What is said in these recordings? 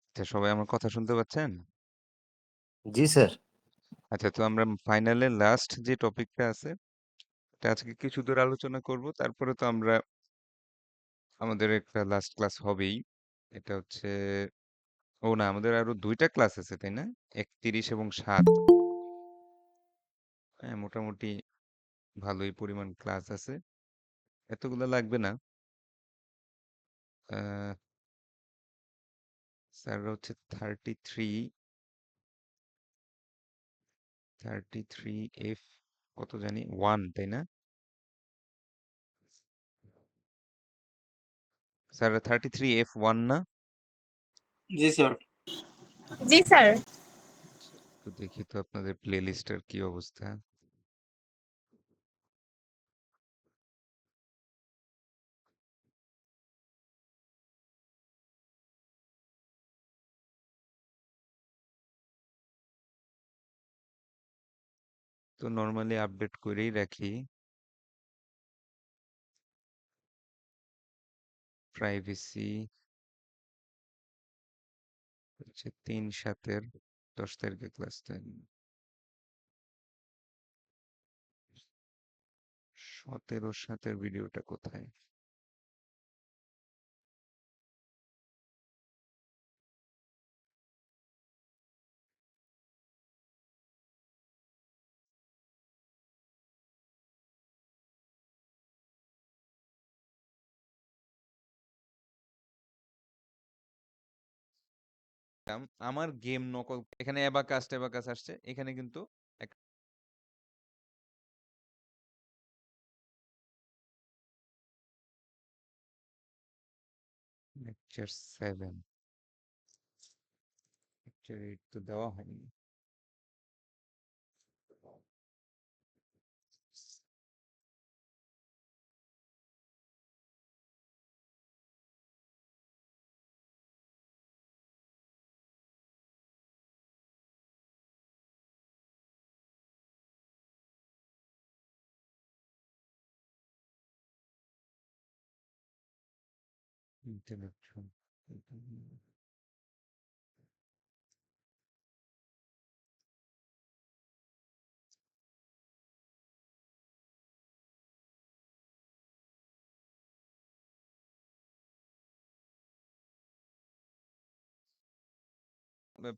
আচ্ছা, সবাই আমার কথা শুনতে পাচ্ছেন? জি স্যার। আচ্ছা, তো আমরা ফাইনালের লাস্ট যে টপিকটা আছে এটা আজকে কিছু দূর আলোচনা করব, তারপরে তো আমরা আমাদের একটা লাস্ট ক্লাস হবেই। এটা হচ্ছে, ও না, আমাদের আরো দুইটা ক্লাস আছে তাই না? 31 এবং 7। হ্যাঁ, মোটামুটি ভালোই পরিমাণ ক্লাস আছে, এতগুলো লাগবে না। স্যার হচ্ছে 33F কত জানি 1 তাই না? স্যার 33F1 না? জি স্যার। জি স্যার। তো দেখি তো আপনাদের প্লে লিস্টের কি অবস্থা। তো নর্মালি আপডেট করেই রাখি। প্রাইভেসি হচ্ছে 3/7 10 তারিখে ক্লাস 10। 17/7 ভিডিওটা কোথায়? আমার গেম নকল এখানে অ্যাবাকাস ট্যাবাকাস আসছে এখানে কিন্তু লেকচার 7 লেকচার 8 তো দেওয়া হয়নি। ইন্টারনেট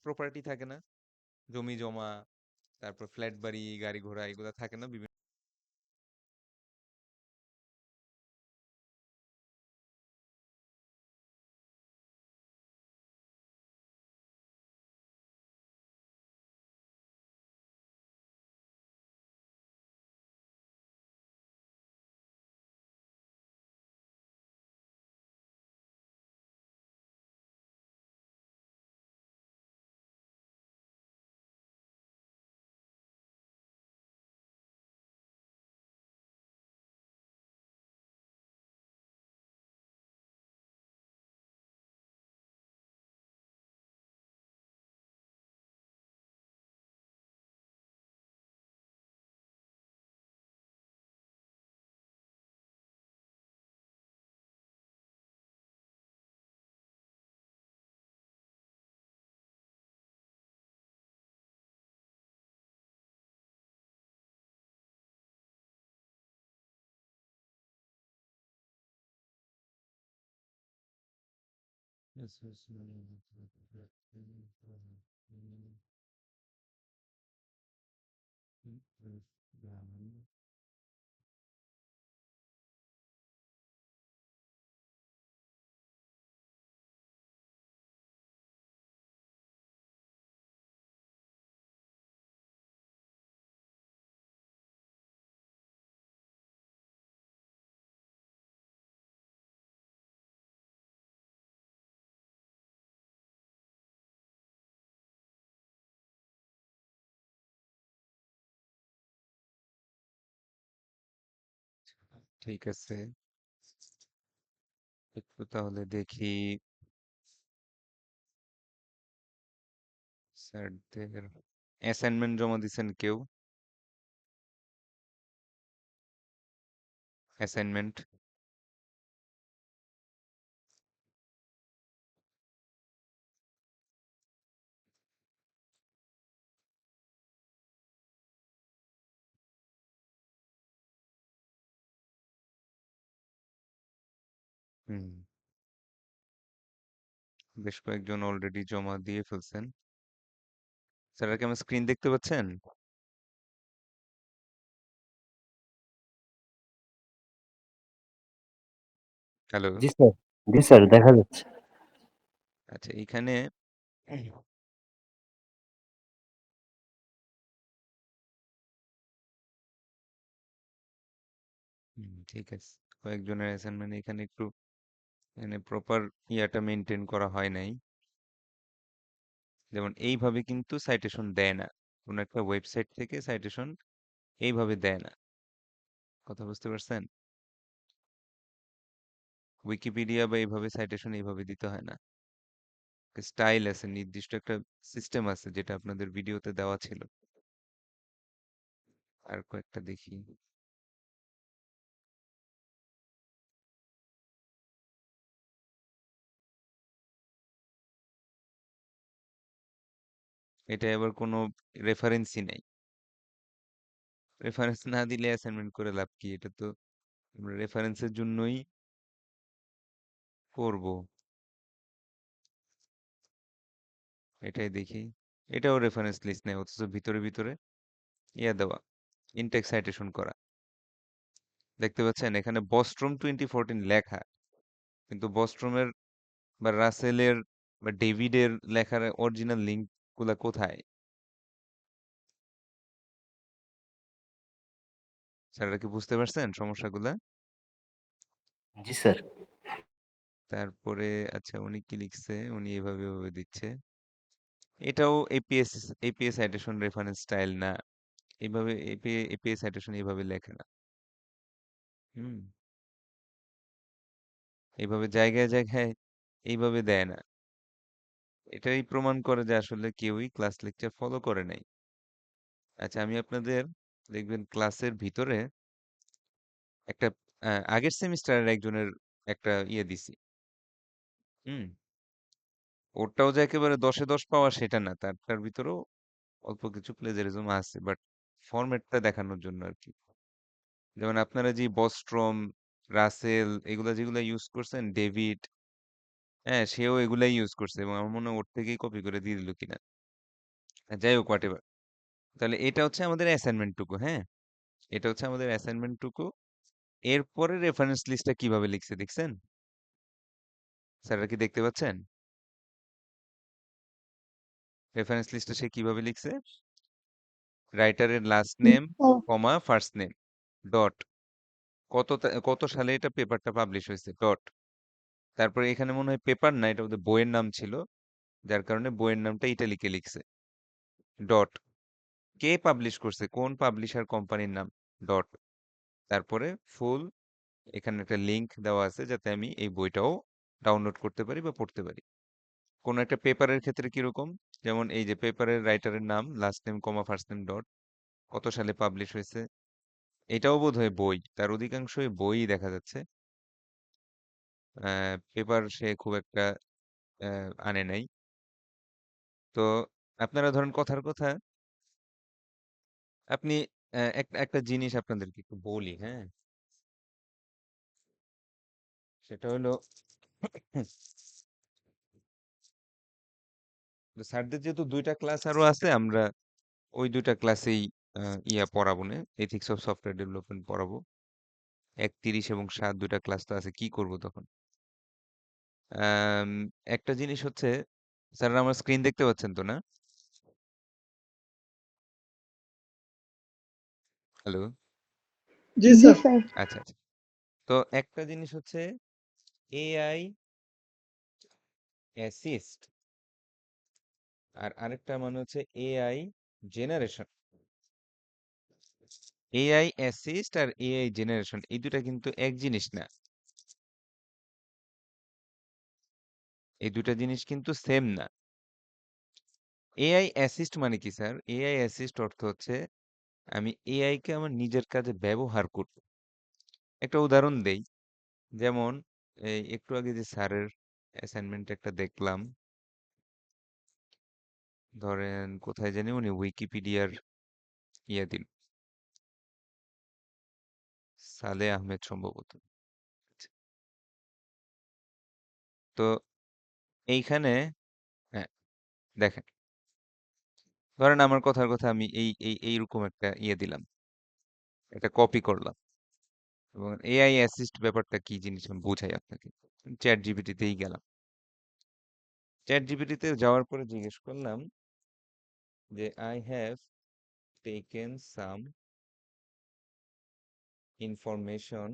প্রপার্টি থাকে না, জমি জমা, তারপর ফ্ল্যাট বাড়ি, গাড়ি ঘোড়া, এগুলা থাকে না বিভিন্ন। ঠিক আছে, একটু তাহলে দেখি স্যারদের অ্যাসাইনমেন্ট জমা দিছেন কেউ? অ্যাসাইনমেন্ট হুম, বেশ কয়েকজন অলরেডি জমা দিয়ে ফেলছেন। স্যার কি আমার স্ক্রিন দেখতে পাচ্ছেন? হ্যালো। জি স্যার। জি স্যার, দেখা যাচ্ছে। আচ্ছা, এইখানে ঠিক আছে। কয়েকজনের অ্যাসাইনমেন্ট এখানে একটু মানে প্রপার ইয়াটা মেনটেন করা হয় নাই। যেমন এইভাবে কিন্তু সাইটেশন দেয় না। কোন একটা ওয়েবসাইট থেকে সাইটেশন এইভাবে দেয় না। কথা বুঝতে পারছেন? উইকিপিডিয়া বা এইভাবে সাইটেশন এইভাবে দিতে হয় না। স্টাইল আছে, নির্দিষ্ট একটা সিস্টেম আছে যেটা আপনাদের ভিডিওতে দেওয়া ছিল। আর কয়েকটা দেখি। এটা আবার কোনো রেফারেন্সই নেই। রেফারেন্স না দিলে অ্যাসাইনমেন্ট করে লাভ কি? এটা তো আমরা রেফারেন্সের জন্যই করব। এটাই দেখি। এটাও রেফারেন্স লিস্ট নেই, অথচ ভিতরে ভিতরে ইয়া দেওয়া, ইনটেক্স সাইটেশন করা। দেখতে পাচ্ছেন এখানে বস্ট্রম 2014 লেখা, কিন্তু বস্ট্রমের বা রাসেলের বা ডেভিডের লেখার অরিজিনাল লিঙ্ক গুলা কোথায়? স্যাররা কি বুঝতে পারছেন সমস্যাগুলা? জি স্যার। তারপরে আচ্ছা, উনি কি লিখছে? উনি এভাবে এভাবে দিচ্ছে। এটাও APS APS citation reference style না। এইভাবে এপিএস সাইটেশন এইভাবে লেখে না। হুম, এইভাবে জায়গায় জায়গায় এইভাবে দেয় না। এটাই প্রমাণ করে যে আসলে কেউই ক্লাস লেকচার ফলো করে নাই। আচ্ছা, আমি আপনাদের দেখবেন ক্লাসের ভিতরে একটা আগের সেমিস্টারের একজনের একটা ইয়ে দিছি। হুম, ওরটাও যে একেবারে 10-এ 10 পাওয়া সেটা না, তার ভিতরেও অল্প কিছু প্লেজারিজম আছে, বাট ফরম্যাটটা দেখানোর জন্য আর কি। যেমন আপনারা যে বস্ট্রম, রাসেল এগুলা যেগুলা ইউজ করছেন, ডেভিড, হ্যাঁ সেও এগুলাই ইউজ করছে এবং আমার মনে হয় ওর থেকেই কপি করে দিয়ে দিল কিনা। যাই হোক, হোয়াট এভার। তাহলে এটা হচ্ছে আমাদের অ্যাসাইনমেন্ট টুকু, হ্যাঁ, এটা হচ্ছে আমাদের অ্যাসাইনমেন্ট টুকু। এরপরে রেফারেন্স লিস্টটা কিভাবে লিখছে দেখছেন? স্যাররা কি দেখতে পাচ্ছেন রেফারেন্স লিস্টটা সে কিভাবে লিখছে? রাইটারের লাস্ট নেম, কমা, ফার্স্ট নেম, ডট, কত সালে এটা পেপারটা পাবলিশ হয়েছে, ডট। তারপরে এখানে মনে হয় পেপার না, এটা ওদের বইয়ের নাম ছিল, যার কারণে বইয়ের নামটা ইটালিকে লিখছে, ডট। কে পাবলিশ করছে, কোন পাবলিশার কোম্পানির নাম, ডট। তারপরে ফুল, এখানে একটা লিংক দেওয়া আছে যাতে আমি এই বইটাও ডাউনলোড করতে পারি বা পড়তে পারি। কোন একটা পেপারের ক্ষেত্রে কিরকম, যেমন এই যে পেপারের রাইটারের নাম, লাস্ট নেম, কমা, ফার্স্ট নেম, ডট, কত সালে পাবলিশ হয়েছে। এটাও বোধহয় বই, তার অধিকাংশই বই দেখা যাচ্ছে। পেপার সে খুব একটা আনে নাই। তো আপনারা ধরেন কথার কথা, আপনি একটা একটা জিনিস আপনাদেরকে একটু বলি, হ্যাঁ, সেটা হলো স্যারদের যেহেতু 2টা ক্লাস আরো আছে, আমরা ওই 2টা ক্লাসেই ইয়া পড়াবো না, এথিক্স অফ সফটওয়্যার ডেভেলপমেন্ট পড়াবো। 1, 30 এবং 7 2টা ক্লাস তো আছে, কি করব তখন? আম, একটা জিনিস হচ্ছে, স্যার আমার স্ক্রিন দেখতে পাচ্ছেন তো না? হ্যালো। জি স্যার। আচ্ছা আচ্ছা, তো একটা জিনিস হচ্ছে এআই অ্যাসিস্ট, আর আরেকটা মানে হচ্ছে এআই জেনারেশন। এআই অ্যাসিস্ট আর এআই জেনারেশন এই দুটা কিন্তু এক জিনিস না। এই দুটা জিনিস কিন্তু সেম না। এআই অ্যাসিস্ট মানে কি স্যার? এআই অ্যাসিস্ট অর্থ হচ্ছে আমি এআই কে আমার নিজের কাজে ব্যবহার করব। একটা উদাহরণ দেই, যেমন এই একটু আগে যে স্যারের অ্যাসাইনমেন্ট একটা দেখলাম, ধরেন কোথায় জানি উনি উইকিপিডিয়ার ইয়ে দিন, সালে আহমেদ সম্ভবত। তো এইখানে হ্যাঁ দেখেন, ধরেন আমার কথার কথা আমি এইরকম একটা দিলাম, একটা কপি করলাম, এবং এআই অ্যাসিস্ট ব্যাপারটা কি জিনিস আমি বোঝাই আপনাকে। চ্যাট জিপিটিতেই গেলাম, চ্যাট জিপিটিতে যাওয়ার পরে জিজ্ঞেস করলাম যে I have taken some information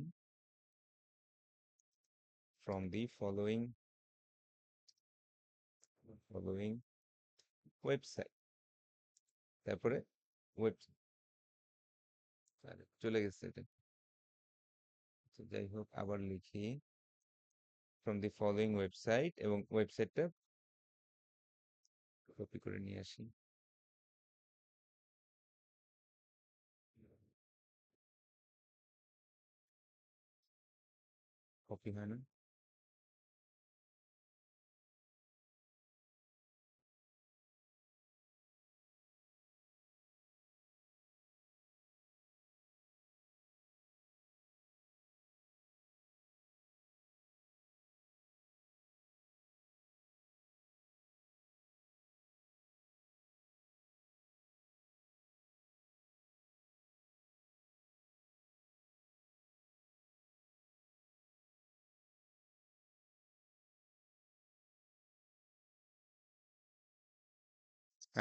from the following website, তারপরে ওয়েব চলে গেছে এটা। তো যাই হোক, আবার লিখি ফ্রম দি ফলোয়িং ওয়েবসাইট, এবং ওয়েবসাইটটা কপি করে নিয়ে আসি। কপি হয় না।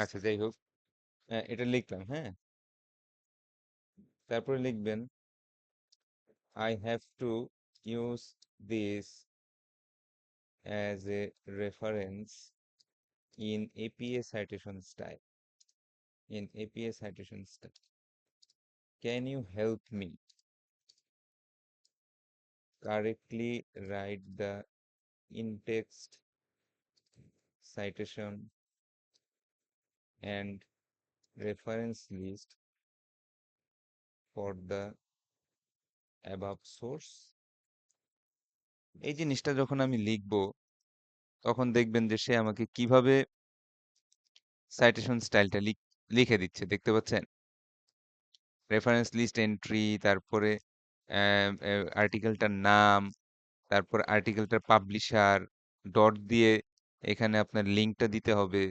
আচ্ছা যাই হোক, এটা লিখলাম, হ্যাঁ। তারপরে লিখবেন I have to use this as a reference in APA citation style. In APA citation style. Can you help me correctly write the in-text citation and reference list for the above source? এই জিনিসটা যখন আমি লিখবো, তখন দেখবেন যে সে আমাকে কিভাবে সাইটেশন স্টাইলটা লিখে দিচ্ছে, দেখতে পাচ্ছেন? রেফারেন্স লিস্ট এন্ট্রি, তারপরে আর্টিকেলটার নাম, তারপর আর্টিকেলটার পাবলিশার, ডট দিয়ে এখানে আপনার লিঙ্কটা দিতে হবে।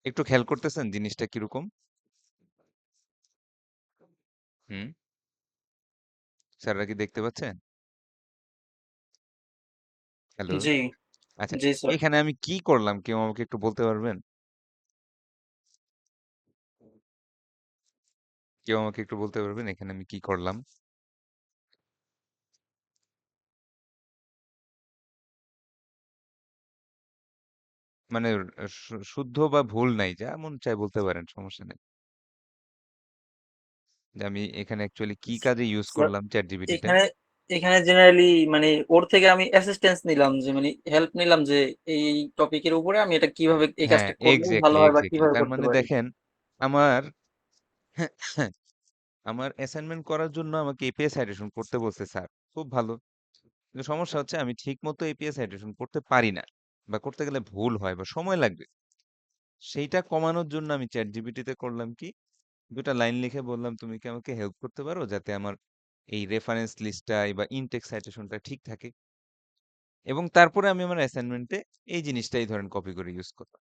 একটু খেয়াল করতেছেন জিনিসটা কিরকম? হুম, স্যাররা কি দেখতে পাচ্ছেন? হ্যালো। জি আচ্ছা, জি স্যার। এখানে আমি কি করলাম কেউ আমাকে একটু বলতে পারবেন? কেউ আমাকে একটু বলতে পারবেন এখানে আমি কি করলাম? মানে শুদ্ধ বা ভুল নাই, যা মন চায় বলতে পারেন, সমস্যা নেই। যে আমি এখানে অ্যাকচুয়ালি কি কাজে ইউজ স্যার, করলাম চ্যাট জিপিটিটা। এখানে এখানে জেনারেলি মানে ওর থেকে আমি অ্যাসিস্ট্যান্স নিলাম, যে মানে হেল্প নিলাম, যে এই টপিকের উপরে আমি এটা কিভাবে এই হ্যাঁ, কাজটা করলে ভালো এক্স্যাক্টলি হয় বা এক্স্যাক্টলি কিভাবে তার করতে মানে পারি। দেখেন, আমার আমার অ্যাসাইনমেন্ট করার জন্য আমাকে এপিএস সাইটেশন করতে বলছে স্যার, খুব ভালো। কিন্তু সমস্যা হচ্ছে আমি ঠিক মতো এপিএস সাইটেশন করতে পারি না, বা করতে গেলে ভুল হয় বা সময় লাগবে। সেইটা কমানোর জন্য আমি চ্যাট জিপিটিতে করলাম কি, দুটা লাইন লিখে বললাম তুমি কি আমাকে হেল্প করতে পারো যাতে আমার এই রেফারেন্স লিস্টটা বা ইনটেক্স সাইটেশনটা ঠিক থাকে, এবং তারপরে আমি আমার অ্যাসাইনমেন্টে এই জিনিসটাই ধরেন কপি করে ইউজ করলাম।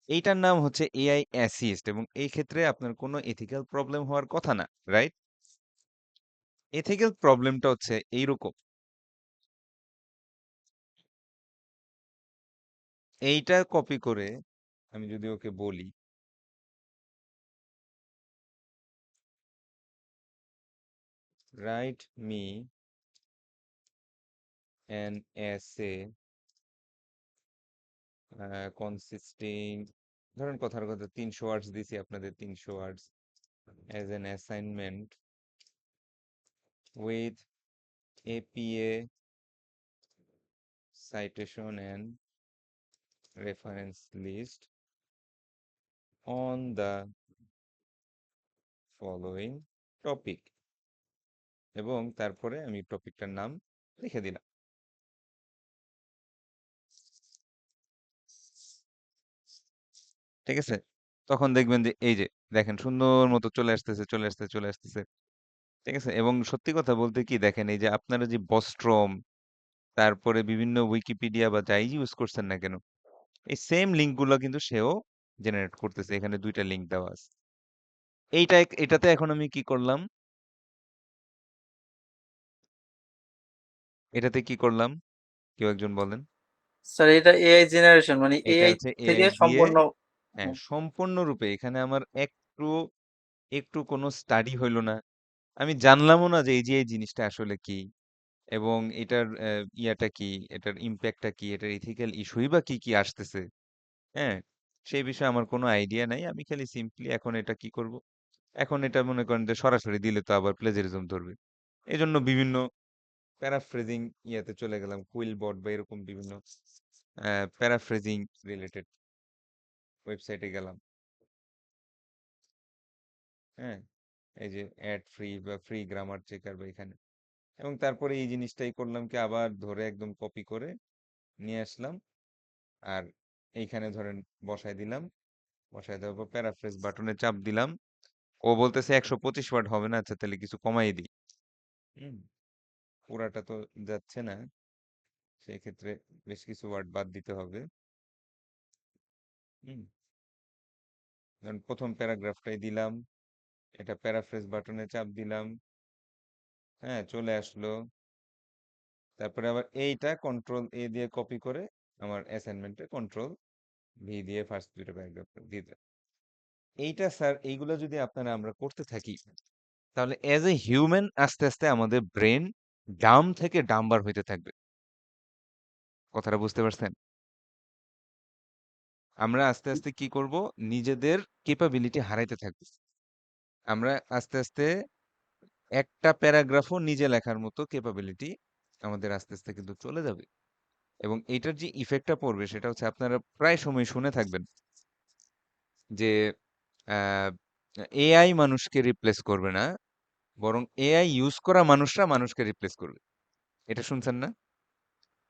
এইটার নাম হচ্ছে এআই অ্যাসিস্ট, এবং এই ক্ষেত্রে আপনার কোনো এথিক্যাল প্রবলেম হওয়ার কথা না, রাইট? এথিক্যাল প্রবলেমটা হচ্ছে এইরকম, এইটা কপি করে আমি যদি ওকে বলি write me an essay consisting, ধরেন কথার কথা 300 ওয়ার্ডস দিছি আপনাদের, 300 ওয়ার্ডস as an assignment with APA citation and reference list on the following topic, এবং তারপরে আমি টপিকটার নাম লিখে দিলাম। ঠিক আছে, তখন দেখবেন যে এই যে দেখেন সুন্দর মতো চলে আসতেছে চলে আসতেছে চলে আসতেছে। ঠিক আছে, এবং সত্যি কথা বলতে কি দেখেন, এই যে আপনারা যে বস্ট্রম, তারপরে বিভিন্ন উইকিপিডিয়া বা যাই ইউজ করছেন না কেন, এই সেম লিঙ্কগুলো কিন্তু সেও জেনারেট করতেছে। এখানে ২ টা লিঙ্ক দেওয়া আছে। এটাতে এখন আমি কি করলাম? এটাতে কি করলাম? কেউ একজন বলেন। স্যার এটা এআই জেনারেশন মানে এটা এআই হচ্ছে থেকে এআই দিয়ে সম্পূর্ণ হ্যাঁ, সম্পূর্ণরূপে এখানে আমার একটু কোনো স্টাডি হইল না। আমি জানলামও না যে এই জিনিসটা আসলে কি এবং এটার ইয়াটা কি, এটার ইমপ্যাক্টটা কি, এটার ইথিক্যাল ইস্যুই বা কি আসতেছে। হ্যাঁ? সেই বিষয়ে আমার কোনো আইডিয়া নাই। আমি খালি সিম্পলি এখন এটা কি করব? এখন এটা মনে করেন যে সরাসরি দিলে তো আবার প্লেজারিজম ধরবে। এজন্য বিভিন্ন প্যারাফ্রেজিং ইয়াতে চলে গেলাম। কুইলবট বা এরকম বিভিন্ন প্যারাফ্রেজিং রিলেটেড ওয়েবসাইটে গেলাম। হ্যাঁ? এই যে অ্যাড ফ্রি বা ফ্রি গ্রামার চেকার বা এখানে। এবং তারপরে এই জিনিসটাই করলাম কি আবার ধরে একদম কপি করে নিয়ে আসলাম। আর এইখানে ধরেন বসায় দিলাম। বসায় দেওয়ার পর প্যারাফ্রেজ বাটনে চাপ দিলাম। ও বলতেছে ১২৫ ওয়ার্ড হবে না। আচ্ছা তাহলে কিছু কমাই দিই। হুম? পুরাটা তো যাচ্ছে না। সেই ক্ষেত্রে বেশ কিছু ওয়ার্ড বাদ দিতে হবে। হুম? যেমন ১ম প্যারাগ্রাফটাই দিলাম। এটা প্যারাফ্রেজ বাটনে চাপ দিলাম। হ্যাঁ, চলে আসলো। তারপরে আবার এইটা কন্ট্রোল এ দিয়ে কপি করে আমার অ্যাসাইনমেন্টে কন্ট্রোল ভি দিয়ে ফার্স্ট ২ টা প্যারাগ্রাফ দিয়ে দিলাম। এইটা স্যার এইগুলো যদি আমরা করতে থাকি তাহলে অ্যাজ এ হিউম্যান আস্তে আমাদের ব্রেন ডাম থেকে ডাম্বার হইতে থাকবে। কথাটা বুঝতে পারছেন? আমরা আস্তে কি করব? নিজেদের ক্যাপাবিলিটি হারাইতে থাকব। আমরা আস্তে একটা প্যারাগ্রাফও নিজে লেখার মতো ক্যাপাবিলিটি আমাদের আস্তে কিন্তু চলে যাবে। এবং এইটার যে ইফেক্টটা পড়বে সেটা হচ্ছে আপনারা প্রায় সময় শুনে থাকবেন যে এআই মানুষকে রিপ্লেস করবে না, বরং এআই ইউজ করা মানুষরা মানুষকে রিপ্লেস করবে। এটা শুনছেন না?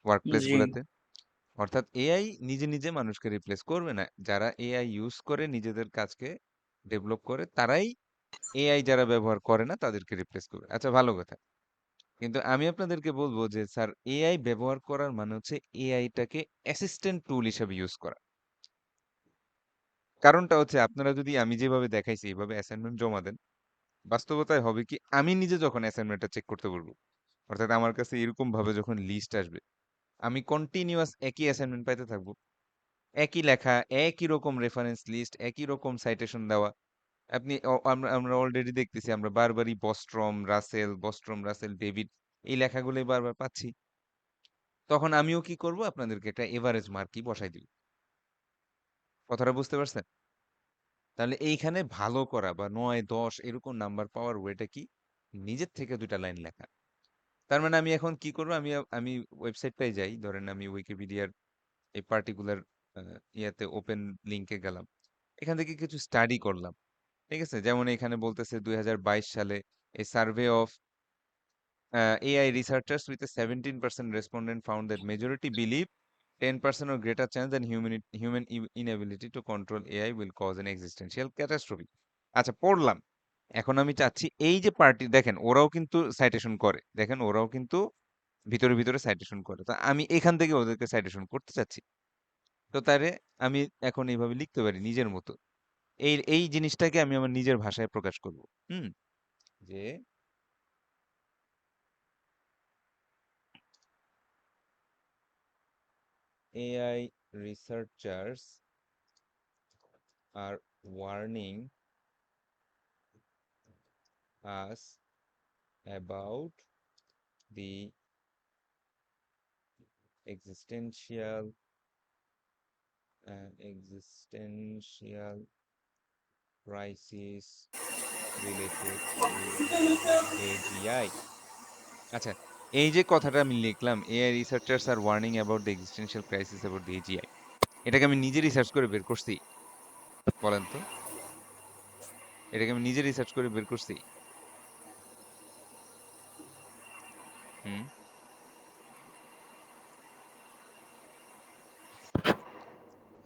ওয়ার্ক প্লেস জি গুলাতে। অর্থাৎ এআই নিজে মানুষকে রিপ্লেস করবে না। যারা এআই ইউজ করে নিজেদের কাজকে ডেভেলপ করে তারাই এআই যারা ব্যবহার করে না তাদেরকে রিপ্লেস করবে। আচ্ছা ভালো কথা। কিন্তু আমি আপনাদেরকে বলব যে স্যার এআই ব্যবহার করার মানে হচ্ছে এআইটাকে অ্যাসিস্ট্যান্ট টুল হিসেবে ইউজ করা। কারণটা হচ্ছে আপনারা যদি আমি যেভাবে দেখাইছি এভাবে অ্যাসাইনমেন্ট জমা দেন, বাস্তবতায় হবে কি আমি নিজে যখন অ্যাসাইনমেন্টটা চেক করতে বলবো, অর্থাৎ আমার কাছে এরকম ভাবে যখন লিস্ট আসবে, আমি কন্টিনিউয়াস একই অ্যাসাইনমেন্ট পাইতে থাকবো। একই লেখা, একই রকম রেফারেন্স লিস্ট, একই রকম সাইটেশন দেওয়া। আপনি আমরা অলরেডি দেখতেছি আমরা বারবারই বস্ট্রম, রাসেল, ডেভিড এই লেখাগুলোই বারবার পাচ্ছি। তখন আমিও কি করব? আপনাদেরকে একটা এভারেজ মার্কই বসাই দিব। কথাটা বুঝতে পারছেন? তাহলে এইখানে ভালো করা বা ৯, ১০ এরকম নাম্বার পাওয়ার ওয়েটা কি? নিজের থেকে ২ টা লাইন লেখা। তার মানে আমি এখন কি করব? আমি ওয়েবসাইটটায় যাই। ধরেন আমি উইকিপিডিয়ার এই পার্টিকুলার আ ইয়াতে ওপেন লিংকে গেলাম। এখান থেকে কিছু স্টাডি করলাম। ঠিক আছে? যেমন এখানে বলতেছে ২০২২ সালে a survey of AI researchers with a 17% respondent found that majority believe 10% or greater chance than human inability to control AI will cause an existential catastrophe. আচ্ছা পড়লাম। এখন আমি চাচ্ছি এই যে পার্টি দেখেন ওরাও কিন্তু সাইটেশন করে। দেখেন ওরাও কিন্তু ভিতরে সাইটেশন করে। তো আমি এখান থেকে ওদেরকে সাইটেশন করতে চাচ্ছি। তো তারে আমি এখন এইভাবে লিখতে পারি নিজের মতো। এই জিনিসটাকে আমি আমার নিজের ভাষায় প্রকাশ করব। হুম? যে AI researchers are warning us about the existential crisis related to AGI. আচ্ছা এই যে কথাটা আমি লিখলাম AI researchers are warning about the existential crisis about the AGI, এটাকে আমি নিজে রিসার্চ করে বের করছি? বলেন তো, এটাকে আমি নিজে রিসার্চ করে বের করছি? হুম?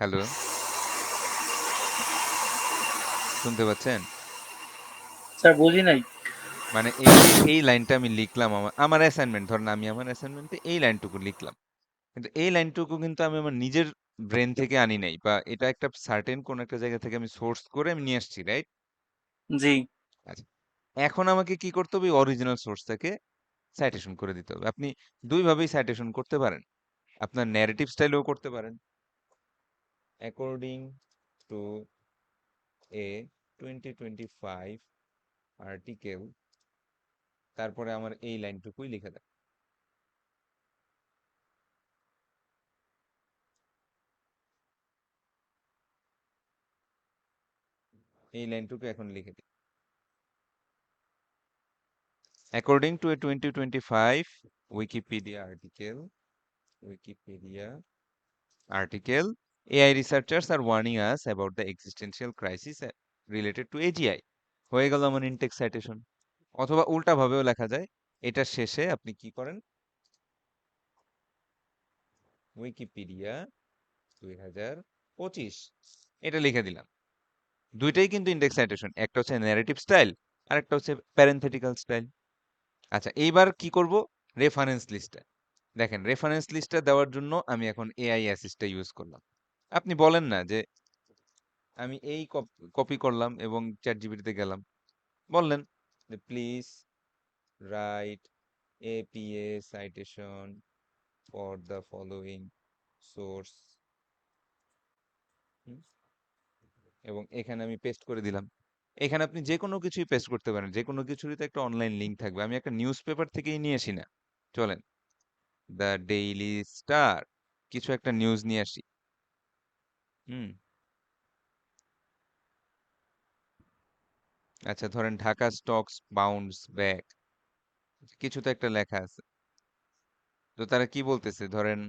হ্যালো, শুনতে পাচ্ছেন? স্যার বুঝি নাই মানে এই যে এই লাইনটা আমি লিখলাম আমার আমার অ্যাসাইনমেন্ট, ধরেন আমি আমার অ্যাসাইনমেন্টে এই লাইনটুকু লিখলাম, কিন্তু এই লাইনটুকু কিন্তু আমি আমার নিজের ব্রেন থেকে আনি নাই, বা এটা একটা সার্টেন কোন একটা জায়গা থেকে আমি সোর্স করে আমি নিয়ে আসছি, রাইট? জি। আচ্ছা, এখন আমাকে কি করতে হবে? অরিজিনাল সোর্সটাকে সাইটেশন করে দিতে হবে। আপনি দুই ভাবেই সাইটেশন করতে পারেন। আপনার ন্যারেটিভ স্টাইলেও করতে পারেন, অ্যাকর্ডিং টু এ 2025 আর্টিকেল, তারপরে আমার এই লাইনটুকুই লিখে দেন। এই লাইনটুকু এখন লিখে দিন। According to a 2025 Wikipedia article, AI researchers are warning us about the existential crisis related to AGI. হয়ে গেল আমার ইনটেক্স সাইটেশন। অথবা উল্টা ভাবেও লেখা যায়, এটার শেষে আপনি কি করেন, উইকিপিডিয়া 2025 এটা লিখে দিলাম। দুইটাই কিন্তু ইনডেক্স সাইটেশন, একটা হচ্ছে ন্যারেটিভ স্টাইল আর একটা হচ্ছে প্যারেনথেটিক্যাল স্টাইল। আচ্ছা, এইবার কি করব? রেফারেন্স লিস্টে দেখেন, রেফারেন্স লিস্টে দেওয়ার জন্য আমি এখন এআই অ্যাসিস্টটা ইউজ করলাম। আপনি বলেন না যে আমি এই কপি করলাম এবং চ্যাট জিপিটিতে গেলাম, বললেন যে please write APA citation for the following source, এবং এখানে আমি পেস্ট করে দিলাম। এখানে আপনি যে কোনো কিছুই পেস্ট করতে পারেন, যে কোনো কিছুরই তো একটা অনলাইন লিঙ্ক থাকবে। আমি একটা নিউজ পেপার থেকেই নিয়ে আসি না, চলেন দ্য ডেইলি স্টার কিছু একটা নিউজ নিয়ে আসি। হুম, আচ্ছা ধরেন ঢাকা স্টকস বাউন্স ব্যাক, কিছু তো একটা লেখা আছে। তো তারা কি বলতেছে ধরেন,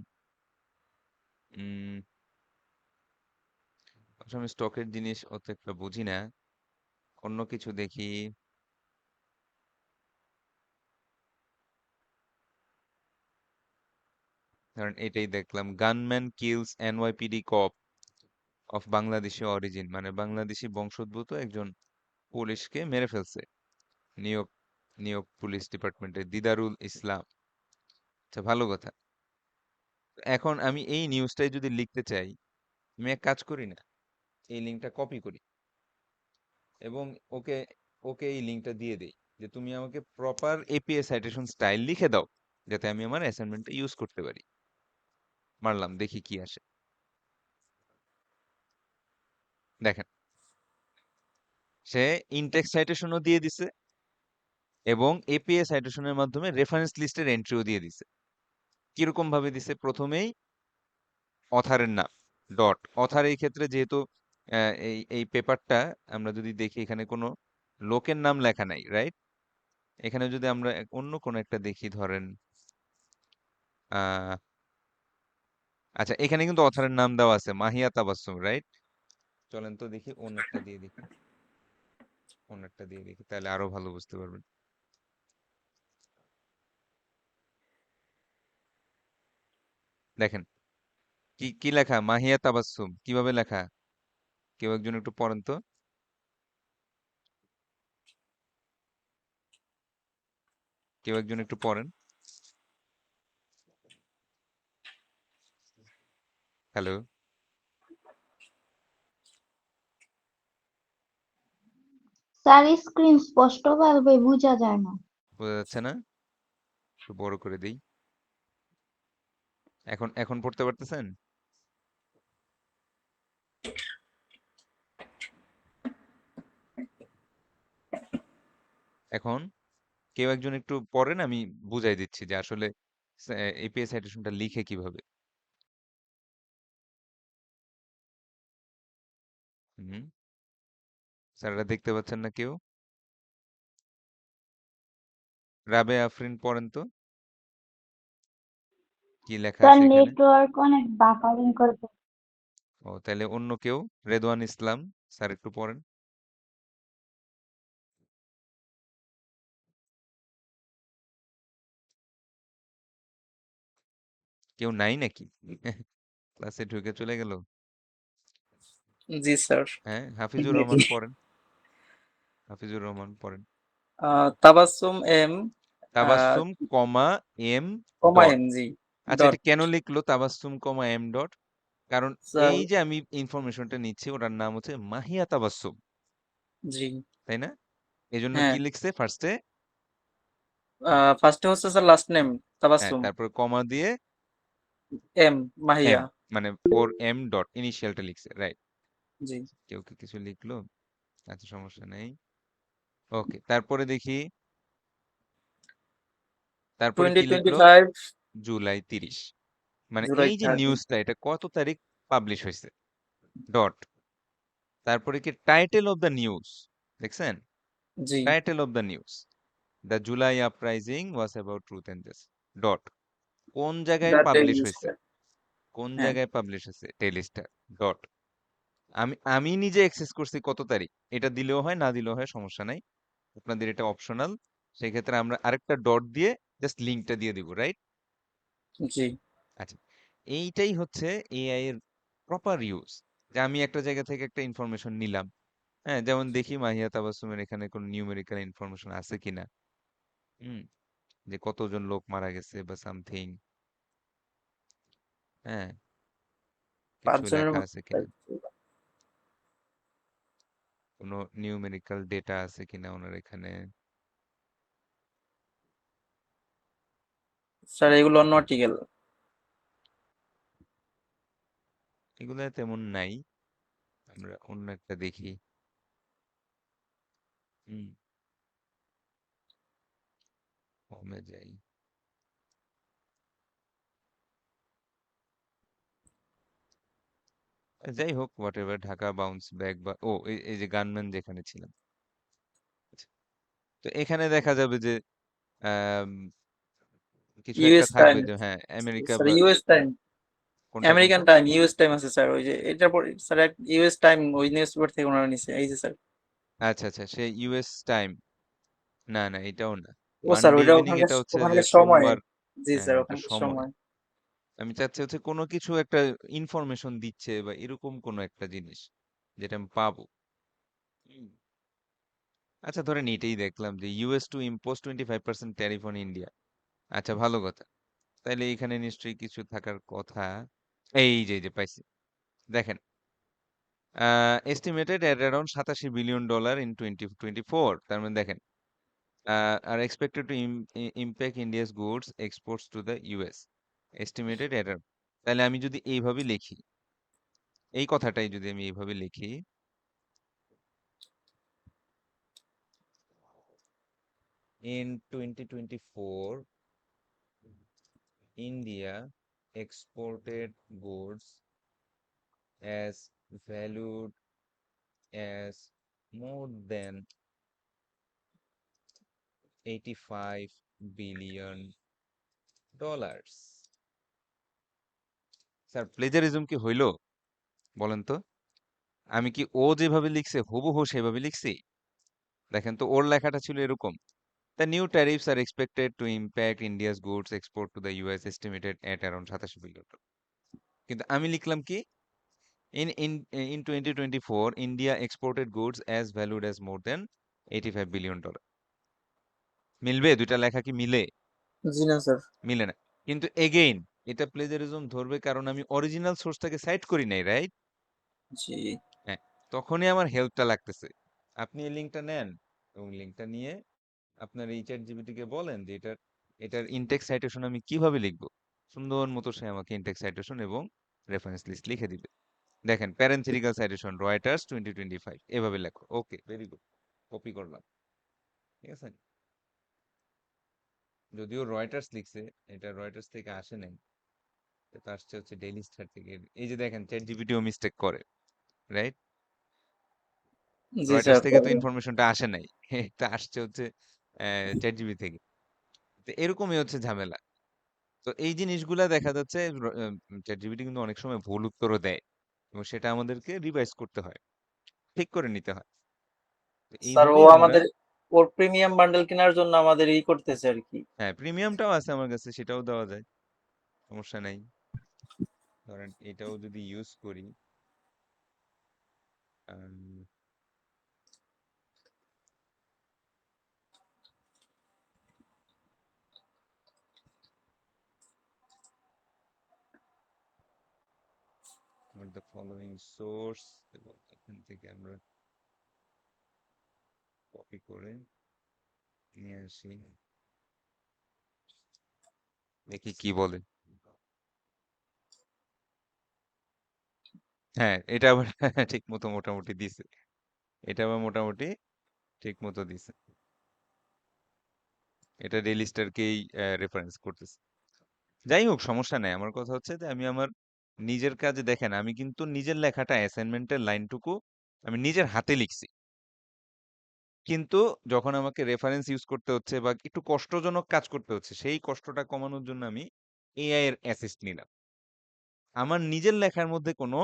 আসলে আমি স্টকের জিনিস অত একটা বুঝি না, অন্য কিছু দেখি। ধরেন এটাই দেখলাম, gunman kills NYPD cop of Bangladeshi origin, মানে বাংলাদেশি বংশোদ্ভূত একজন পুলিশকে মেরে ফেলছে নিয়োগ নিয়োগ পুলিশ ডিপার্টমেন্টের দিদারুল ইসলাম। আচ্ছা, ভালো কথা। এখন আমি এই নিউজটাই যদি লিখতে চাই, আমি এক কাজ করি না, এই লিঙ্কটা কপি করি এবং ওকে ওকে এই লিঙ্কটা দিয়ে দেই যে তুমি আমাকে প্রপার এপিএ সাইটেশন স্টাইল লিখে দাও, যাতে আমি আমার অ্যাসাইনমেন্টে ইউজ করতে পারি। মারলাম, দেখি কি আসে। দেখেন, সে ইনটেক্স সাইটেশনও দিয়ে দিছে এবং এপিএ সাইটেশনের মাধ্যমে রেফারেন্স লিস্টের এন্ট্রিও দিয়ে দিছে। কিরকম ভাবে দিছে? প্রথমেই অথারের নাম ডট, অথার এই ক্ষেত্রে যেহেতু এই এই পেপারটা আমরা যদি দেখি এখানে কোনো লোকের নাম লেখা নাই, রাইট? এখানে যদি আমরা অন্য কোনো একটা দেখি, ধরেন আহ আচ্ছা, এখানে কিন্তু অথারের নাম দেওয়া আছে মাহিয়া তাবাসসুম, রাইট? চলেন তো দেখি ওনারটা দিয়ে দেখি, ওনারটা দিয়ে দেখি, তাহলে আরো ভালো বুঝতে পারবেন। দেখেন কি কি লেখা, মাহিয়া তাবাসসুম কিভাবে লেখা? কেউ একজন একটু পড়েন তো, কেউ একজন একটু পড়েন। হ্যালো, স্যার স্ক্রিন স্পষ্টভাবে বোঝা যায় না। বোঝা যাচ্ছে না? একটু বড় করে দিই। এখন এখন পড়তে পারতেছেন? এখন কেউ একজন একটু পড়েন, আমি বুঝাই দিচ্ছি যে আসলে এপিএস সাইটেশনটা লিখে কিভাবে। হুম, স্যাররা দেখতে পাচ্ছেন না কেউ? রাবে আফরিন পড়েন তো, কি লেখা স্যার আছে এখানে? নেটওয়ার্ক অনেক বাফারিং করবে। ও, তাহলে অন্য কেউ, রেদওয়ান ইসলাম স্যার একটু পড়েন। কেউ নাই নাকি? ক্লাসে ঢুকে চলে গেল? জি স্যার। হ্যাঁ, হাফিজুর মেবি। রহমান পড়েন, হাফিজুর রহমান পড়েন। তাবাসসুম এম তাবাসসুম কমা এম কমা ডট। এম, জি, আচ্ছা, ডট। এটা কেন লিখলো তাবাসসুম কমা এম ডট? কারণ স্যার, এই যে আমি ইনফরমেশনটা নিচ্ছি, ওটার নাম হচ্ছে মাহিয়া তাবাসসুম, জি, তাই না? এই জন্য হ্যাঁ, কি লিখছে ফার্স্টে? ফার্স্টে হচ্ছে স্যার লাস্ট নেম হ্যাঁ, তাবাসসুম, তারপর কমা দিয়ে এম মাহিয়া, এম, মানে ফোর এম ডট ইনিশিয়ালটা লিখছে, রাইট? জি। কেউ কি কিছু লিখলো? আচ্ছা, সমস্যা নেই। ওকে, তারপরে দেখি, তারপরে কি লিখলো? 2025 জুলাই 30। মানে জুলাই এই যে 30, নিউজটা, এটা কত তারিখ পাবলিশ হয়েছে, ডট। তারপরে কি টাইটেল অফ দ্য নিউজ দেখছেন? জি, title of the news, the July uprising was about truth and justice, dot. কোন জায়গায় দ্য পাবলিশ ডেইলি হয়েছে? স্টার, কোন হ্যাঁ, জায়গায় পাবলিশ হয়েছে? Daily Star, dot. আমি আমি নিজে অ্যাক্সেস করছি কত তারিখ, এটা দিলেও হয়, না দিলেও হয়, সমস্যা নাই। আপনাদের এটা অপশনাল। সেক্ষেত্রে আমরা আরেকটা ডট দিয়ে জাস্ট লিঙ্কটা দিয়ে দিব, রাইট? জি, আচ্ছা, এইটাই হচ্ছে এআই এর প্রপার ইউজ। যে আমি একটা জায়গা থেকে একটা ইনফরমেশন নিলাম, হ্যাঁ, যেমন দেখি মাহিয়া তাবাসসুমের এখানে কোনো নিউমেরিক্যাল ইনফরমেশন আছে কিনা, হুম, যে কতজন লোক মারা গেছে বা সামথিং, হ্যাঁ, 5 কিছু জনের লেখা মতো আছে কিনা, type ছিল। কোনো নিউমেরিক্যাল ডেটা আছে কিনা ওনার এখানে। স্যার এগুলো অন্য আর্টিকেল। এগুলো তেমন নাই, আমরা অন্য একটা দেখি। হুম, হোমে যাই। যাই হোক, what ever, Dhaka bounce back, বা ও এই যে গানম্যান যেখানে ছিলাম। আচ্ছা, তো এখানে দেখা যাবে যে আম, কিছু একটা ইউএস টাইম, থাকবে যে হ্যাঁ আমেরিকা স্যার বা ইউএস টাইম, কোনটা কোনটা। আমেরিকান টাইম, ইউএস টাইম আছে স্যার, ওই যে এটার পর স্যার ইউএস টাইম ওই নিউজ পেপার থেকে ওনারা নিছে, এই যে স্যার। আচ্ছা আচ্ছা, সে ইউএস টাইম, না না, এটাও না। ও স্যার মানডে ওইটা ইভিনিং ওখানকার এটা হচ্ছে যে ওখানকার সময়, সোমবার। জি হ্যাঁ, স্যার ওটা ওখানকার সময়। সময়। আমি চাচ্ছি হচ্ছে কোনো কিছু একটা ইনফরমেশন দিচ্ছে বা এরকম কোনো একটা জিনিস যেটা আমি পাবো। হুম। আচ্ছা, ধরেন এটাই দেখলাম যে US two impose 25% tariff on India. আচ্ছা, ভালো কথা। তাইলে এখানে নিশ্চয়ই কিছু থাকার কথা। এই যে পাইছি, দেখেন, estimated at around $87 billion in 2024। তার মানে দেখেন, আর expected to impact India's goods exports to the US, estimated at. তাহলে আমি যদি এইভাবে লিখি, এই কথাটাই যদি আমি এইভাবে লিখি, in 2024 India exported goods as valued as more than $85 billion। Sir, plagiarism কি হইল বলেন তো? আমি কি ও যেভাবে লিখছে হুবহু সেভাবে লিখছি? দেখেন তো, ওর লেখাটা ছিল এরকম: The new tariffs are expected to impact India's goods export to the US estimated at around $87 billion. কিন্তু আমি লিখলাম কি, in 2024 India exported goods as valued as more than $85 billion. মিলবে? দুইটা লেখা কি মিলে? জি না স্যার, মিলে না। কিন্তু এগেইন এটা প্লেজারিজম ধরবে কারণ আমি অরিজিনাল সোর্সটাকে সাইট করি নাই, রাইট? জি হ্যাঁ, তখনই আমার হেল্পটা লাগতেছে। আপনি এই লিঙ্কটা নেন এবং লিঙ্কটা নিয়ে আপনার এই চ্যাট জিপিটিকে বলেন যে এটার ইনটেক্স সাইটেশন আমি কিভাবে লিখবো। সুন্দর মতো সে আমাকে ইনটেক্স সাইটেশন এবং রেফারেন্স লিস্ট লিখে দিবে। দেখেন, প্যারেন্থেটিক্যাল সাইটেশন রয়টার্স 2025, এভাবে লেখো। ওকে, ভেরি গুড, কপি করলাম। ঠিক আছে, যদিও রয়টার্স লিখছে, এটা রয়টার্স থেকে আসে নাই, এটা আসছে হচ্ছে ডেইলি স্টার থেকে। এই যে দেখেন, চ্যাট জিপিটিও মিস্টেক করে, রাইট? জি রয়টার্স স্যার, থেকে তো ইনফরমেশনটা আসে নাই, এটা আসছে হচ্ছে চ্যাট জিপিটি থেকে। তো এরকমই হচ্ছে ঝামেলা। তো এই জিনিসগুলা দেখা যাচ্ছে চ্যাট জিপিটি কিন্তু অনেক সময় ভুল উত্তরও দেয় এবং সেটা আমাদেরকে রিভাইজ করতে হয়, ঠিক করে নিতে হয়। তো স্যার ও এইভাবেই আমরা, আমাদের ওর প্রিমিয়াম বান্ডেল কেনার জন্য আমাদের ই করতেছে আর কি। হ্যাঁ, প্রিমিয়ামটাও আছে আমার কাছে, সেটাও দেওয়া যায়, সমস্যা নাই। ধরেন এটাও যদি ইউজ করি, আম, দ্য ফলোইং সোর্স এবং এখান থেকে আমরা কপি করে নিয়ে আসি, দেখি কি বলে। হ্যাঁ, এটা আবার ঠিক মতো মোটামুটি দিছে, এটা আবার মোটামুটি ঠিক মতো দিছে, এটা ডেইলি স্টারকেই রেফারেন্স করতেছে। যাই হোক, সমস্যা নাই। আমার কথা হচ্ছে যে আমি আমার নিজের কাজে দেখেন, আমি কিন্তু নিজের লেখাটা অ্যাসাইনমেন্টের লাইনটুকু আমি নিজের হাতে লিখছি, কিন্তু যখন আমাকে রেফারেন্স ইউজ করতে হচ্ছে বা একটু কষ্টজনক কাজ করতে হচ্ছে, সেই কষ্টটা কমানোর জন্য আমি এআই এর অ্যাসিস্ট নিলাম। আমার নিজের লেখার মধ্যে কোনো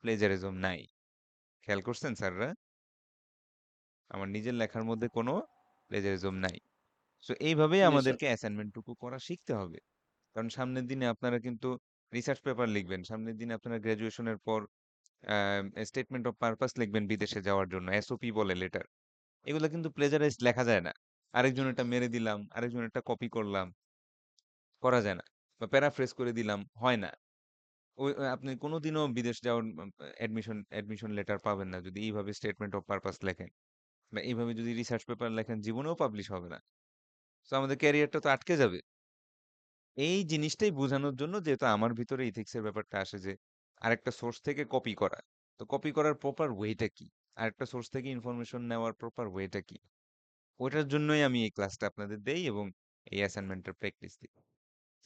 প্লেজারিজম নাই। খেয়াল করছেন স্যাররা? আমার নিজের লেখার মধ্যে কোনো প্লেজারিজম নাই। সো এইভাবেই জি স্যার। আমাদেরকে অ্যাসাইনমেন্টটুকু করা শিখতে হবে। কারণ সামনের দিনে আপনারা কিন্তু রিসার্চ পেপার লিখবেন, সামনের দিনে আপনারা গ্র্যাজুয়েশনের পর স্টেটমেন্ট অফ পারপাস লিখবেন বিদেশে যাওয়ার জন্য, এসওপি বলে লেটার। এগুলো কিন্তু প্লেজারাইজড লেখা যায় না। আরেকজনেরটা মেরে দিলাম, আরেকজনেরটা কপি করলাম, করা যায় না। বা প্যারাফ্রেজ করে দিলাম, হয় না। আপনি কোনোদিনও বিদেশ যাওয়ার অ্যাডমিশন লেটার পাবেন না যদি এইভাবে স্টেটমেন্ট অফ পারপাস লেখেন বা এইভাবে যদি রিসার্চ পেপার লেখেন, জীবনেও পাবলিশ হবে না। তো আমাদের ক্যারিয়ারটা তো আটকে যাবে। এই জিনিসটাই বোঝানোর জন্য, যেহেতু আমার ভিতরে ইথিক্স এর ব্যাপারটা আসে যে আরেকটা সোর্স থেকে কপি করা, তো কপি করার প্রপার ওয়েটা কি, আরেকটা সোর্স থেকে ইনফরমেশন নেওয়ার প্রপার ওয়েটা কি, ওইটার জন্যই আমি এই ক্লাসটা আপনাদের দেই এবং এই অ্যাসাইনমেন্টের প্র্যাকটিস দিই।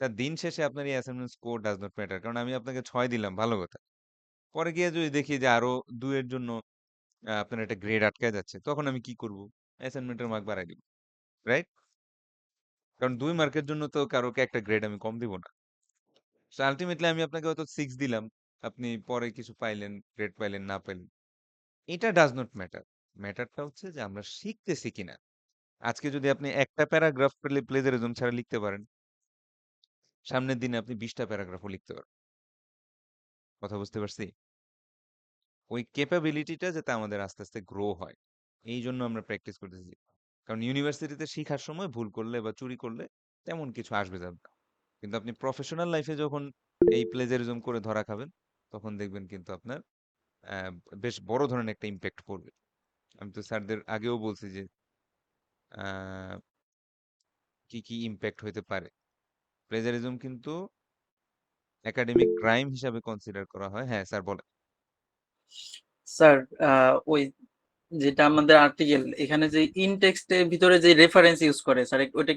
স্যার, দিন শেষে আপনার এই assignment score does not matter, কারণ আমি আপনাকে 6 দিলাম, ভালো কথা। পরে গিয়ে যদি দেখি যে আরো 2 এর জন্য আপনার একটা গ্রেড আটকে যাচ্ছে, তখন আমি কি করব? অ্যাসাইনমেন্টের মার্ক বাড়াই দিব, রাইট? কারণ 2 মার্কের জন্য তো কারোকে একটা গ্রেড আমি কম দিব না। সো আলটিমেটলি আমি আপনাকে হয়তো 6 দিলাম, আপনি পরে কিছু পাইলেন, গ্রেড পাইলেন না পাইলেন, এটা ডাজ নট ম্যাটার। ম্যাটারটা হচ্ছে যে আমরা শিখতেছি কিনা। আজকে যদি আপনি একটা প্যারাগ্রাফ প্লেজারিজম ছাড়া লিখতে পারেন, সামনের দিনে আপনি 20টা প্যারাগ্রাফও লিখতে পারবেন। কথা বুঝতে পারছি? ওই ক্যাপাবিলিটিটা যাতে আমাদের আস্তে আস্তে গ্রো হয়, এই জন্য আমরা প্র্যাকটিস করতেছি। কারণ ইউনিভার্সিটিতে শিখার সময় ভুল করলে বা চুরি করলে তেমন কিছু আসবে যাবে না, কিন্তু আপনি প্রফেশনাল লাইফে যখন এই প্লেজারিজম করে ধরা খাবেন, তখন দেখবেন কিন্তু আপনার আহ, বেশ বড় ধরনের একটা ইম্প্যাক্ট পড়বে। আমি তো স্যারদের আগেও বলছি যে আহ, কি কি ইম্প্যাক্ট হইতে পারে। প্লেজারিজম কিন্তু একাডেমিক ক্রাইম হিসাবে কনসিডার করা হয়। হ্যাঁ স্যার, বলেন। স্যার, ওই যেটা আমাদের আর্টিকেল, এখানে যে ইন টেক্সটের ভিতরে যে রেফারেন্স ইউজ করে স্যার, ওইটা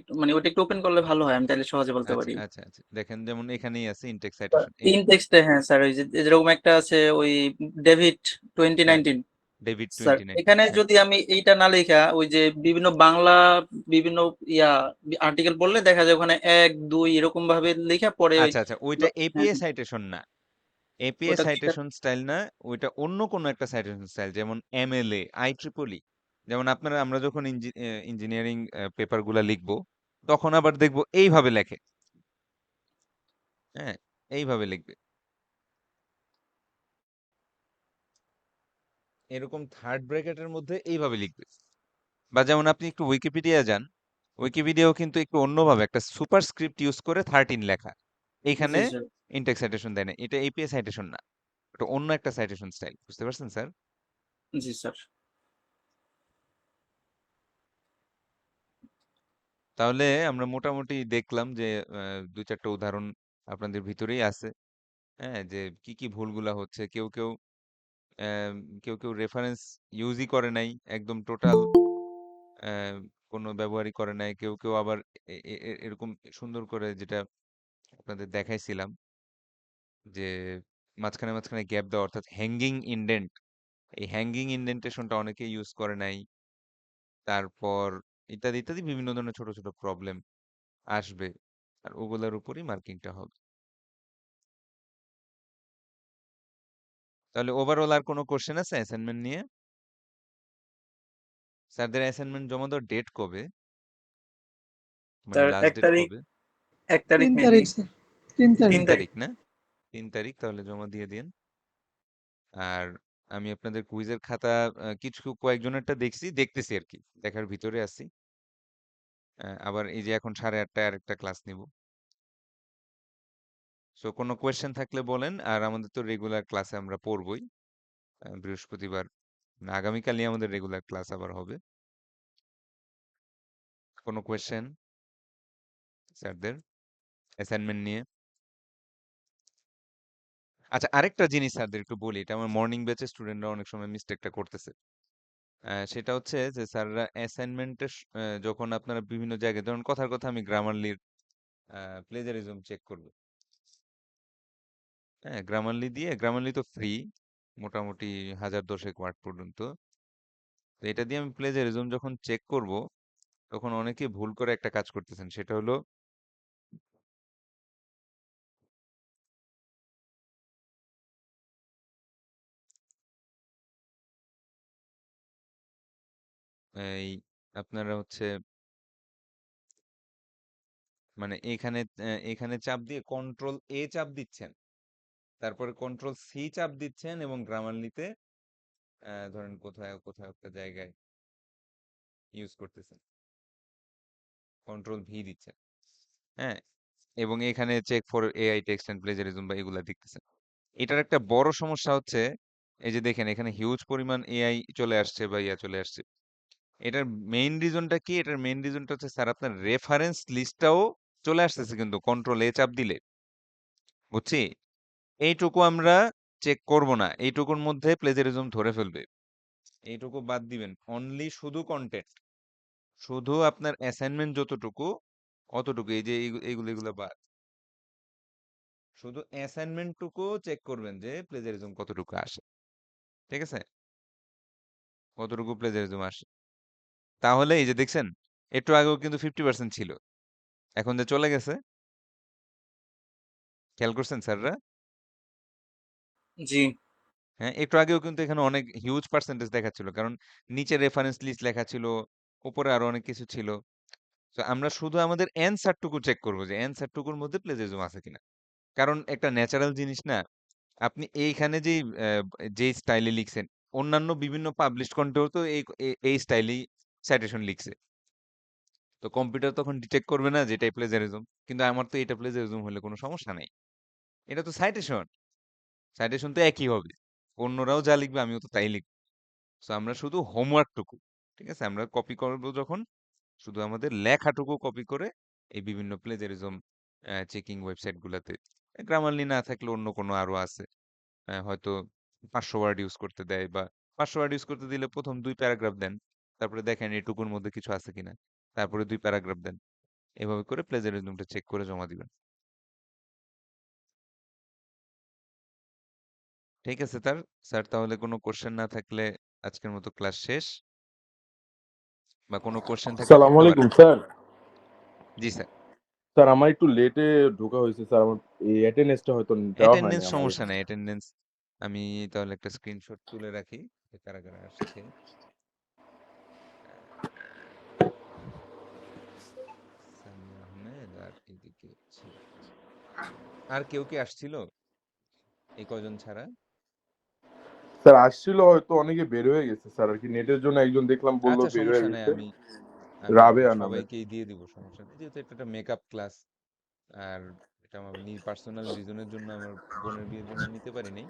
একটু ওপেন করলে ভালো হয়, আমি তাহলে সহজে বলতে আচ্ছা পারি। আচ্ছা আচ্ছা, দেখেন যেমন এখানেই আছে ইনটেক্স সাইটেশন, এই ইন টেক্সটে, হ্যাঁ স্যার, ওই যে যেরকম একটা আছে ওই ডেভিড হ্যাঁ 2019। ডেভিড স্যার, 2019, এখানে হ্যাঁ। যদি আমি এইটা না লেখা ওই যে বিভিন্ন বাংলা বিভিন্ন ইয়া আর্টিকেল পড়লে দেখা যায় ওখানে 1 2 এরকম ভাবে লেখা পরে ওই আচ্ছা আচ্ছা, ওইটা হ্যাঁ, এপিএ সাইটেশন না, এপিএ ওটা কি স্যার? সাইটেশন স্টাইল না, ওইটা অন্য কোনো একটা সাইটেশন স্টাইল, যেমন এমএলএ, আইট্রিপলি। যেমন আপনারা, আমরা যখন ইঞ্জিনিয়ারিং পেপার গুলা লিখবো, তখন আবার দেখবো এইভাবে লেখে, হ্যাঁ, এইভাবে লিখবে, এরকম থার্ড ব্র্যাকেটের মধ্যে এইভাবে লিখবে। বা যেমন আপনি একটু উইকিপিডিয়া যান, উইকিপিডিয়াও কিন্তু একটু অন্যভাবে একটা সুপার স্ক্রিপ্ট ইউজ করে 13 লেখা, এইখানে জি স্যার। ইনটেক্স সাইটেশন দেয় না, এটা এপিএ সাইটেশন না, এটা অন্য একটা সাইটেশন স্টাইল। বুঝতে পারছেন স্যার? জি স্যার। তাহলে আমরা মোটামুটি দেখলাম যে 2-4টা উদাহরণ আপনাদের ভিতরেই আছে, হ্যাঁ, যে কি কি ভুলগুলা হচ্ছে। আহ, কেউ কেউ রেফারেন্স ইউজই করে নাই, একদম টোটাল কোনো ব্যবহারই করে নাই। কেউ কেউ আবার এরকম সুন্দর করে, যেটা আপনাদের দেখাইছিলাম, যে মাঝখানে মাঝখানে গ্যাপ দেওয়া, অর্থাৎ হ্যাঙ্গিং ইনডেন্ট, এই হ্যাঙ্গিং ইনডেন্টেশনটা অনেকে ইউজ করে নাই। তারপর ইত্যাদি ইত্যাদি বিভিন্ন ধরনের ছোট ছোট প্রবলেম আসবে, আর ওগুলোর উপরই মার্কিংটা হবে। তাহলে ওভারঅল আর কোনো কোশ্চেন আছে অ্যাসাইনমেন্ট নিয়ে? স্যারদের অ্যাসাইনমেন্ট জমা দেওয়ার ডেট কবে, মানে স্যার, লাস্ট 1 ডেট তারিখ, কবে? 1 তারিখ 3 মেবি। তারিখ স্যার, 3 তিন তারিখ। 3 তারিখ। তারিখ না? 3 তারিখ, তাহলে জমা দিয়ে দিন। আর আমি আপনাদের কুইজের খাতা কিছু কয়েকজনেরটা দেখতেছি আর কি, দেখার ভিতরে আছি। আবার এই যে এখন 8:30টায় আরেকটা ক্লাস নিব, সো কোনো কোয়েশ্চেন থাকলে বলেন, আর আমাদের তো রেগুলার ক্লাসে আমরা পড়বই। বৃহস্পতিবার না, আগামীকালই আমাদের রেগুলার ক্লাস আবার হবে। কোনো কোয়েশ্চেন স্যারদের অ্যাসাইনমেন্ট নিয়ে? আচ্ছা, আরেকটা জিনিস স্যারদের একটু বলি, এটা আমার মর্নিং ব্যাচের স্টুডেন্টরা অনেক সময় মিস্টেকটা করতেছে। সেটা হচ্ছে যে স্যাররা অ্যাসাইনমেন্টের যখন আপনারা বিভিন্ন জায়গায়, ধরুন কথার কথা আমি গ্রামারলির প্লেজারিজম চেক করব। হ্যাঁ, গ্রামারলি তো ফ্রি, মোটামুটি 1010 ওয়ার্ড পর্যন্ত। তো এটা দিয়ে আমি প্লেজারিজম যখন চেক করব, তখন অনেকে ভুল করে একটা কাজ করতেছেন, সেটা হলো এই আপনারা হচ্ছে মানে এখানে চাপ দিয়ে কন্ট্রোল এ চাপ দিচ্ছেন, তারপরে কন্ট্রোল সি চাপ দিচ্ছেন, এবং গ্রামারলিতে ধরেন কোথায় কোথাও একটা জায়গায় ইউজ করতেছেন, কন্ট্রোল ভি দিচ্ছেন। হ্যাঁ, এবং এখানে check for AI text and plagiarism বা এগুলা দেখতেছেন। এটার একটা বড় সমস্যা হচ্ছে, এই যে দেখেন এখানে হিউজ পরিমাণ এআই চলে আসছে বা ইয়া চলে আসছে। এটার মেইন রিজনটা কি? এটার মেইন রিজনটা হচ্ছে স্যার আপনার রেফারেন্স লিস্টটাও চলে আসতেছে কিন্তু কন্ট্রোল এ চাপ দিলে, বুঝছি? এইটুকু আমরা চেক করব না, এইটুকুর মধ্যে প্লেজারিজম ধরে ফেলবে। এইটুকু বাদ দিবেন, অনলি শুধু কন্টেন্ট, শুধু আপনার অ্যাসাইনমেন্ট যতটুকু অতটুকু, এই যে এগুলো বাদ, শুধু অ্যাসাইনমেন্টটুকু চেক করবেন যে প্লেজারিজম কতটুকু আসে। ঠিক আছে, কতটুকু প্লেজারিজম আসে। তাহলে এই যে দেখছেন, একটু আগেও কিন্তু 50% ছিল, এখন যে চলে গেছে, খেয়াল করছেন স্যাররা? জি হ্যাঁ, একটু আগেও কিন্তু এখানে অনেক হিউজ পার্সেন্টেজ দেখাচ্ছিল, কারণ নিচে রেফারেন্স লিস্ট লেখা ছিল, উপরে আরো অনেক কিছু ছিল। তো আমরা শুধু আমাদের অ্যান্সারটুকু চেক করবো যে অ্যান্সারটুকুর মধ্যে প্লেজারিজম আছে কিনা। কারণ একটা ন্যাচারাল জিনিস না, আপনি এইখানে যে স্টাইলে লিখছেন, অন্যান্য বিভিন্ন পাবলিশড কন্টেও তো এই স্টাইলেই সাইটেশন লিখছে। তো কম্পিউটার তখন ডিটেক্ট করবে না যে এটা প্লেজারিজম, কিন্তু আমার তো এটা প্লেজারিজম হলে কোনো সমস্যা নাই, এটা তো সাইটেশন, সাইটেশন তো একই হবে, অন্যরাও যা লিখবে আমিও তো তাই লিখবো। তো আমরা শুধু হোমওয়ার্কটুকু, ঠিক আছে, আমরা কপি করবো যখন, শুধু আমাদের লেখাটুকু কপি করে এই বিভিন্ন প্লেজারিজম চেকিং ওয়েবসাইট গুলাতে, গ্রামারলি না থাকলে অন্য কোনো আরো আছে, হয়তো 500 ওয়ার্ড ইউজ করতে দেয়, বা 500 ওয়ার্ড ইউজ করতে দিলে প্রথম 2 প্যারাগ্রাফ দেন, তারপরে দেখেন এটুকুর মধ্যে কিছু আছে কিনা, তারপরে 2 প্যারাগ্রাফ দেন, এভাবে করে প্লেজারিজমটা চেক করে জমা দিবেন। ঠিক আছে স্যার, তাহলে কোনো কোশ্চেন না থাকলে আজকের মতো ক্লাস শেষ, বা কোনো কোশ্চেন থাকলে সালাম করতে পারেন। আলাইকুম স্যার। জি স্যার। স্যার আমার একটু লেটে ঢোকা হয়েছে স্যার, আমার এই অ্যাটেন্ডেন্সটা হয়তো দেওয়া হয়নি অ্যাটেন্ডেন্স আমার। সমস্যা নাই, অ্যাটেন্ডেন্স আমি তাহলে একটা স্ক্রিনশট তুলে রাখি যে কারা কারা আসছে। সামি আহমেদ, আর এদিকে ছিল, আর কেউ কি আসছিল এই কজন ছাড়া? স্যার আসছিল, হয়তো অনেকে বের হয়ে গেছে স্যার, আর কি নেটের জন্য একজন দেখলাম বললো আচ্ছা, বের সমস্যা হয়ে নাই, গেছে। আমি আমি রাবেয়া নামে। সবাইকেই দিয়ে দিব, সমস্যা নেই, যেহেতু এটা একটা মেকআপ ক্লাস, আর এটা আমার পার্সোনাল রিজনের জন্য, আমার বোনের বিয়ের জন্য নিতে পারি নাই,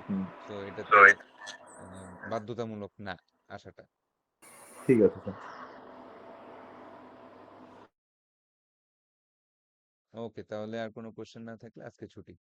হুম, তো এটাতে বাধ্যতামূলক না আসাটা। ঠিক আছে স্যার। ওকে, তাহলে আর কোনো কোশ্চেন না থাকলে আজকে ছুটি।